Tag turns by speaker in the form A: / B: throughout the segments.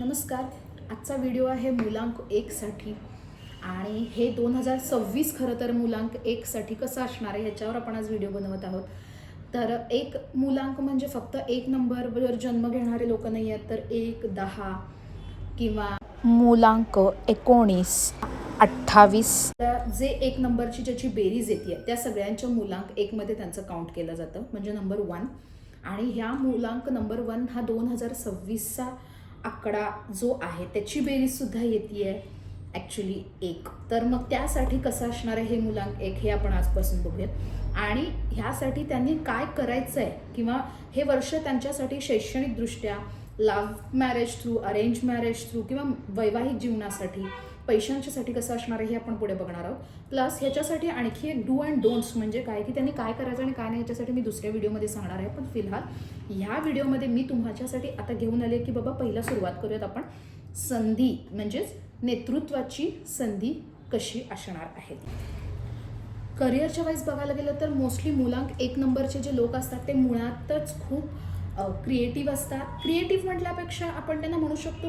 A: नमस्कार. आजचा व्हिडिओ आहे मुलांक 1 साठी आणि हे 2026 खरं तर मुलांक 1 साठी कसं असणार आहे ह्याच्यावर आपण आज व्हिडिओ बनवत आहोत. तर एक मुलांक म्हणजे फक्त एक नंबरवर जन्म घेणारे लोक नाही आहेत, तर 1, 10 किंवा मुलांक 19, 28 जे एक नंबरची ज्याची बेरीज येते त्या सगळ्यांच्या मुलांक 1 मध्ये त्यांचं काउंट केलं जातं, म्हणजे नंबर 1. आणि ह्या मुलांक नंबर 1 हा 2026चा आकडा जो आहे त्याची बेरीजसुद्धा येते आहे ॲक्च्युली 1. तर मग त्यासाठी कसं असणार आहे हे मुलांक 1 हे आपण आजपासून बघूयात. आणि ह्यासाठी त्यांनी काय करायचं आहे किंवा हे वर्ष त्यांच्यासाठी शैक्षणिकदृष्ट्या, love marriage through, arrange marriage through किंवा वैवाहिक जीवनासाठी, पैशांच्यासाठी कसं असणार आहे हे आपण पुढे बघणार आहोत. प्लस ह्याच्यासाठी आणखी एक डू अँड डोंट्स म्हणजे काय की त्यांनी काय करायचं आणि काय नाही ह्याच्यासाठी मी दुसऱ्या व्हिडिओमध्ये सांगणार आहे. पण फिलहाल ह्या व्हिडिओमध्ये मी तुमच्यासाठी आता घेऊन आले की बाबा पहिला सुरुवात करूयात आपण संधी, म्हणजेच नेतृत्वाची संधी कशी असणार आहे. करिअरच्या वाईज बघायला गेलं तर मोस्टली मुलांक 1 नंबरचे जे लोक असतात ते मुळातच खूप क्रिएटिव्ह असतात. क्रिएटिव्ह म्हटल्यापेक्षा आपण त्यांना म्हणू शकतो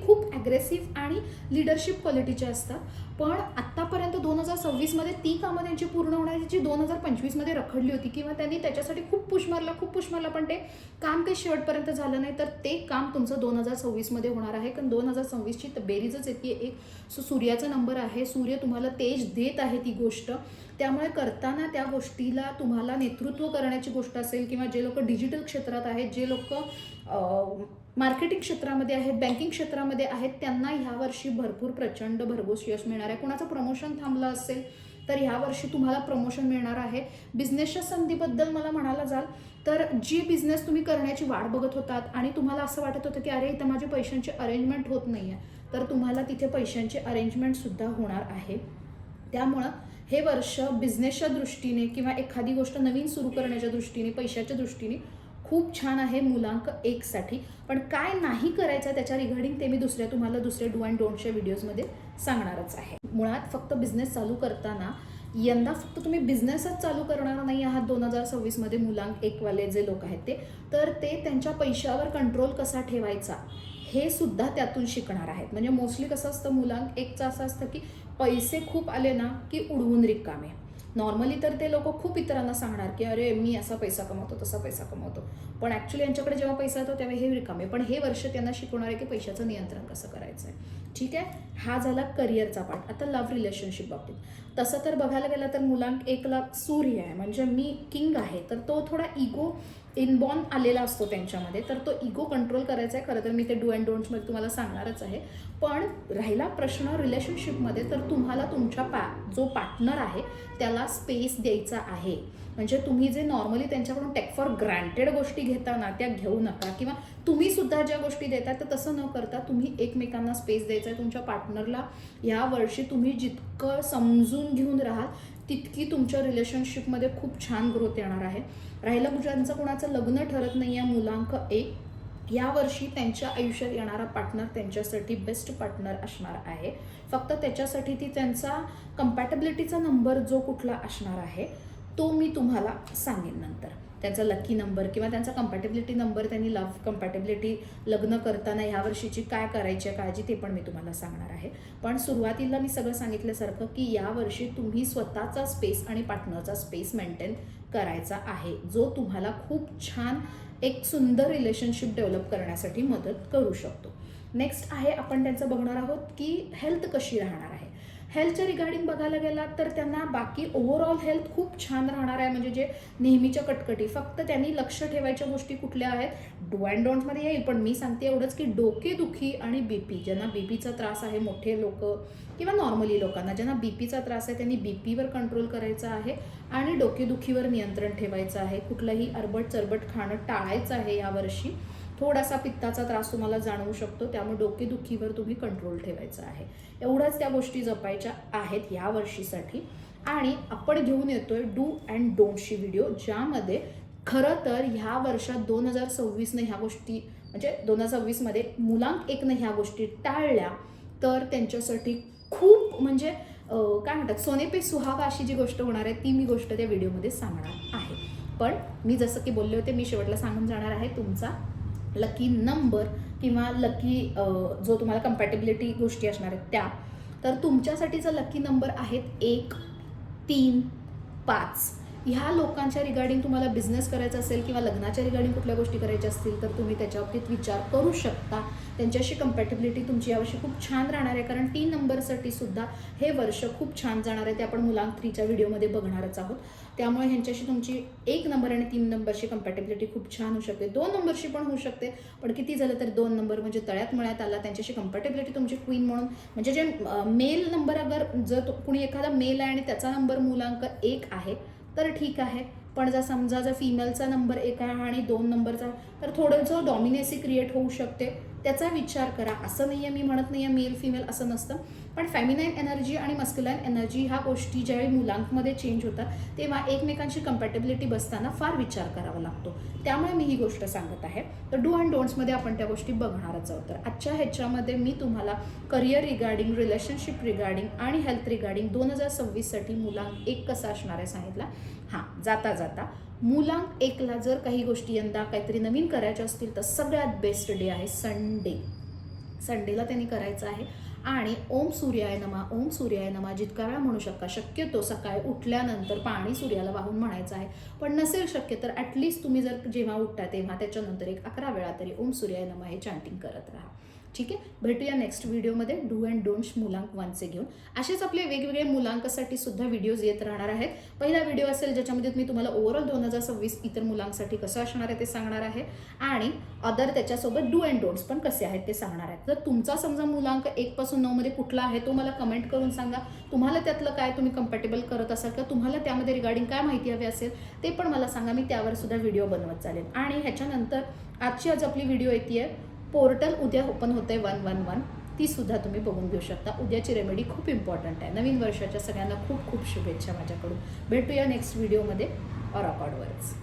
A: खूप ॲग्रेसिव्ह आणि लिडरशिप क्वालिटीचे असतात. पण आत्तापर्यंत 2026मध्ये ती कामं त्यांची पूर्ण होणारी जी 2025मध्ये रखडली होती किंवा त्यांनी त्याच्यासाठी खूप पुश मारला पण ते काम काही शेवटपर्यंत झालं नाही. तर ते काम तुमचं 2026मध्ये होणार आहे, कारण 2026ची बेरीजच येते एक. सूर्याचा नंबर आहे, सूर्य तुम्हाला तेज देत आहे ती गोष्ट. त्यामुळे करताना त्या गोष्टीला तुम्हाला नेतृत्व करण्याची गोष्ट असेल किंवा जे लोक डिजिटल क्षेत्रात आहेत, जे लोक मार्केटिंग क्षेत्रामध्ये आहेत, बँकिंग क्षेत्रामध्ये आहेत, त्यांना ह्या वर्षी भरपूर प्रचंड भरघोस यश मिळणार आहे. कोणाचं प्रमोशन थांबलं असेल तर ह्या वर्षी तुम्हाला प्रमोशन मिळणार आहे. बिझनेसच्या संधीबद्दल मला म्हणायला जाल तर जी बिझनेस तुम्ही करण्याची वाट बघत होतात आणि तुम्हाला असं वाटत होतं की अरे इथं माझे पैशांची अरेंजमेंट होत नाही आहे, तर तुम्हाला तिथे पैशांची अरेंजमेंटसुद्धा होणार आहे. त्यामुळं हे वर्ष बिझनेसच्या दृष्टीने किंवा एखादी गोष्ट नवीन सुरू करण्याच्या दृष्टीने, पैशाच्या दृष्टीने खूप छान आहे मुलांक 1 साठी. पण काय नाही करायचं त्याच्या रिगार्डिंग ते मी तुम्हाला दुसऱ्या डू अँड डोंटच्या व्हिडिओजमध्ये सांगणारच आहे. मुळात फक्त बिझनेस चालू करताना यंदा फक्त तुम्ही बिझनेसच चालू करणार नाही आहात 2026मध्ये मुलांक 1 वाले जे लोक आहेत तर ते त्यांच्या पैशावर कंट्रोल कसा ठेवायचा हे सुद्धा त्यातून शिकणार आहेत. म्हणजे मोस्टली कसं असतं मुलांक 1चं असं असतं की पैसे खूप आले ना की उडवून रिकामे. नॉर्मली तर ते लोक खूप इतरांना सांगणार की अरे मी असा पैसा कमवतो, तसा पैसा कमवतो, पण ॲक्च्युली यांच्याकडे जेव्हा पैसा येतो तेव्हा हे रिकामे. पण हे वर्ष त्यांना शिकवणार आहे की पैशाचं नियंत्रण कसं करायचं आहे. ठीक आहे, हा झाला करिअरचा पार्ट. आता लव्ह रिलेशनशिप बाबतीत तसं तर बघायला गेलं तर मुलांक 1ला सूर्य आहे, म्हणजे मी किंग आहे, तर तो थोडा इगो इनबॉर्न आलेला असतो त्यांच्यामध्ये, तर तो इगो कंट्रोल करायचा आहे. खरं तर मी ते डू अँड डोंट्समध्ये तुम्हाला सांगणारच आहे. पण राहिला प्रश्न रिलेशनशिपमध्ये, तर तुम्हाला तुमच्या जो पार्टनर आहे त्याला स्पेस द्यायचा आहे. म्हणजे तुम्ही जे नॉर्मली त्यांच्याकडून टेक फॉर ग्रँटेड गोष्टी घेता ना त्या घेऊ नका, किंवा तुम्ही सुद्धा ज्या गोष्टी देता तर तसं न करता तुम्ही एकमेकांना स्पेस द्यायचा आहे. तुमच्या पार्टनरला या वर्षी तुम्ही जितकं समजून घेऊन राहाल तितकी तुमच्या रिलेशनशिपमध्ये खूप छान ग्रोथ येणार आहे. राहिलं ज्यांचं कोणाचं लग्न ठरत नाही आहे मुलांक 1, यावर्षी त्यांच्या आयुष्यात येणारा पार्टनर त्यांच्यासाठी बेस्ट पार्टनर असणार आहे. फक्त त्याच्यासाठी ती त्यांचा कम्पॅटेबिलिटीचा नंबर जो कुठला असणार आहे तो मी तुम्हाला सांगेन नंतर. त्यांचा लकी नंबर किंवा त्यांचा कम्पॅटेबिलिटी नंबर, त्यांनी लव्ह कम्पॅटेबिलिटी लग्न करताना ह्या वर्षीची काय करायची आहे काळजी ते पण मी तुम्हाला सांगणार आहे. पण सुरुवातीला मी सगळं सांगितल्यासारखं की यावर्षी तुम्ही स्वतःचा स्पेस आणि पार्टनरचा स्पेस मेंटेन करायचा आहे, जो तुम्हाला खूप छान एक सुंदर रिलेशनशिप डेव्हलप करण्यासाठी मदत करू शकतो. नेक्स्ट आहे आपण त्यांचं बघणार आहोत की हेल्थ कशी राहणार आहे. हेल्थच्या रिगार्डिंग बघायला गेला तर त्यांना बाकी ओव्हरऑल हेल्थ खूप छान राहणार आहे. म्हणजे जे नेहमीच्या कटकटी, फक्त त्यांनी लक्ष ठेवायच्या गोष्टी कुठल्या आहेत डू अँड डोंट्समध्ये येईल. पण मी सांगते एवढंच की डोकेदुखी आणि बीपी, ज्यांना बीपीचा त्रास आहे, मोठे लोक किंवा नॉर्मली लोकांना ज्यांना बीपीचा त्रास आहे त्यांनी बीपीवर कंट्रोल करायचा आहे आणि डोकेदुखीवर नियंत्रण ठेवायचं आहे. कुठलंही अरबट चरबट खाणं टाळायचं आहे यावर्षी. थोडासा पित्ताचा त्रास तुम्हाला जाणवू शकतो, त्यामुळे डोकेदुखीवर तुम्ही कंट्रोल ठेवायचा आहे. एवढ्याच त्या गोष्टी जपायच्या आहेत या वर्षीसाठी. आणि आपण घेऊन येतोय डू अँड डोंटची व्हिडिओ, ज्यामध्ये खरं तर ह्या वर्षात 2026ने ह्या गोष्टी, म्हणजे 2026मध्ये मुलांक 1ने ह्या गोष्टी टाळल्या तर त्यांच्यासाठी खूप म्हणजे काय म्हणतात सोने पे सुहागा अशी जी गोष्ट होणार आहे ती मी गोष्ट त्या व्हिडिओमध्ये सांगणार आहे. पण मी जसं की बोलले होते मी शेवटला सांगून जाणार आहे तुमचा लकी नंबर किंवा लकी जो तुम्हाला कम्पॅटेबिलिटी गोष्टी असणार आहेत त्या, तर तुमच्यासाठीचा लकी नंबर आहेत 1, 3, 5. ह्या लोकांच्या रिगार्डिंग तुम्हाला बिझनेस करायचा असेल किंवा लग्नाच्या रिगार्डिंग कुठल्या गोष्टी करायच्या असतील तर तुम्ही त्याच्या बाबतीत विचार करू शकता. त्यांच्याशी कम्पॅटेबिलिटी तुमची यावर्षी खूप छान राहणार आहे, कारण 3 नंबरसाठी सुद्धा हे वर्ष खूप छान जाणार आहे. ते आपण मुलांक 3च्या व्हिडिओमध्ये बघणारच आहोत. त्यामुळे ह्यांच्याशी तुमची 1 नंबर आणि 3 नंबरची कम्पॅटेबिलिटी खूप छान होऊ शकते. 2 नंबरशी पण होऊ शकते, पण किती झालं तरी 2 नंबर म्हणजे तळ्यात मळ्यात आला. त्यांच्याशी कम्पॅटेबिलिटी तुमची क्वीन म्हणून, म्हणजे जे मेल नंबर अगर जर कुणी एखादा मेल आहे आणि त्याचा नंबर मुलांक 1 आहे तर ठीक आहे. पण जर समजा जर फिमेलचा नंबर 1 आहे आणि 2 नंबरचा, तर थोडंसं डॉमिनेसी क्रिएट होऊ शकते. त्याचा विचार करा. असं नाही आहे, मी म्हणत नाही आहे मेल फिमेल असं नसतं, पण फेमिनाईन एनर्जी आणि मस्क्युलाईन एनर्जी ह्या गोष्टी ज्यावेळी मुलांकमध्ये चेंज होतात तेव्हा एकमेकांची कम्पॅटेबिलिटी बसताना फार विचार करावा लागतो. त्यामुळे मी ही गोष्ट सांगत आहे. तर डू अँड डोंट्समध्ये आपण त्या गोष्टी बघणारच आहोत. तर आजच्या ह्याच्यामध्ये मी तुम्हाला करिअर रिगार्डिंग, रिलेशनशिप रिगार्डिंग आणि हेल्थ रिगार्डिंग 2026साठी मुलांक 1 कसा असणार आहे सांगितला. हां, जाता जाता मुलांक 1ला जर काही गोष्टी यंदा काहीतरी नवीन करायच्या असतील तर सगळ्यात बेस्ट डे आहे संडे. संडेला त्यांनी करायचं आहे आणि ओम सूर्याय नमा, ओम सूर्याय नमा जितका वेळा म्हणू शकता. शक्यतो सकाळी उठल्यानंतर पाणी सूर्याला वाहून म्हणायचं आहे, पण नसेल शक्य तर ॲटलिस्ट तुम्ही जर जेव्हा उठता तेव्हा त्याच्यानंतर 11 वेळा तरी ओम सूर्याय नमा हे चॅन्टिंग करत राहा. ठीक आहे, भेटूया नेक्स्ट व्हिडिओमध्ये डू अँड डोंट्स मुलांक 1चे घेऊन. असेच आपले वेगवेगळे मुलांकासाठी सुद्धा व्हिडिओज येत राहणार आहेत. पहिला व्हिडिओ असेल ज्याच्यामध्ये मी तुम्हाला ओव्हरऑल 2026 इतर मुलांसाठी कसं असणार आहे ते सांगणार आहे आणि अदर त्याच्यासोबत डू अँड डोंट्स पण कसे आहेत ते सांगणार आहेत. जर तुमचा समजा मुलांक 1 पासून 9 मध्ये कुठला आहे तो मला कमेंट करून सांगा. तुम्हाला त्यातलं काय तुम्ही कम्पॅटेबल करत असाल किंवा तुम्हाला त्यामध्ये रिगार्डिंग काय माहिती हवी असेल ते पण मला सांगा. मी त्यावर सुद्धा व्हिडिओ बनवत चालेल. आणि ह्याच्यानंतर आज आपली व्हिडिओ येते पोर्टल उद्या ओपन होते 111, ती सुद्धा तुम्ही बघून घेऊ शकता. उद्याची रेमेडी खूप इम्पॉर्टंट आहे. नवीन वर्षाच्या सगळ्यांना खूप खूप शुभेच्छा माझ्याकडून. भेटूया नेक्स्ट व्हिडिओमध्ये ऑर अकॉर्डवरच.